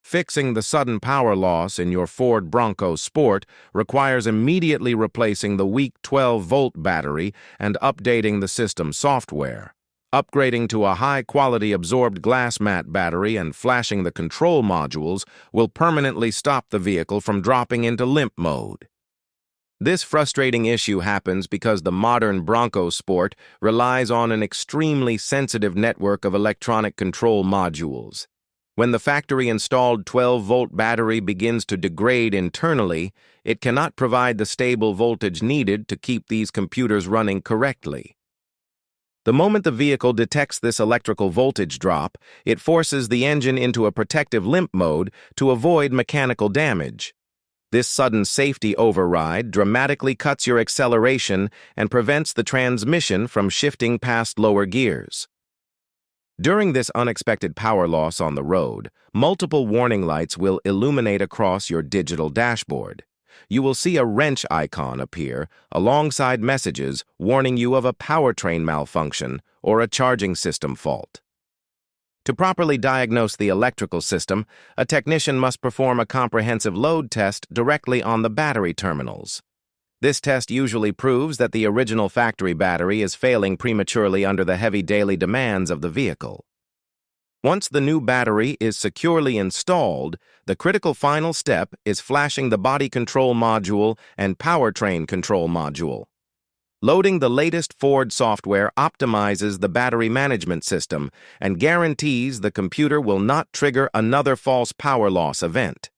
Fixing the sudden power loss in your Ford Bronco Sport requires immediately replacing the weak 12-volt battery and updating the system software. Upgrading to a high-quality absorbed glass mat battery and flashing the control modules will permanently stop the vehicle from dropping into limp mode. This frustrating issue happens because the modern Bronco Sport relies on an extremely sensitive network of electronic control modules. When the factory-installed 12-volt battery begins to degrade internally, it cannot provide the stable voltage needed to keep these computers running correctly. The moment the vehicle detects this electrical voltage drop, it forces the engine into a protective limp mode to avoid mechanical damage. This sudden safety override dramatically cuts your acceleration and prevents the transmission from shifting past lower gears. During this unexpected power loss on the road, multiple warning lights will illuminate across your digital dashboard. You will see a wrench icon appear alongside messages warning you of a powertrain malfunction or a charging system fault. To properly diagnose the electrical system, a technician must perform a comprehensive load test directly on the battery terminals. This test usually proves that the original factory battery is failing prematurely under the heavy daily demands of the vehicle. Once the new battery is securely installed, the critical final step is flashing the body control module and powertrain control module. Loading the latest Ford software optimizes the battery management system and guarantees the computer will not trigger another false power loss event.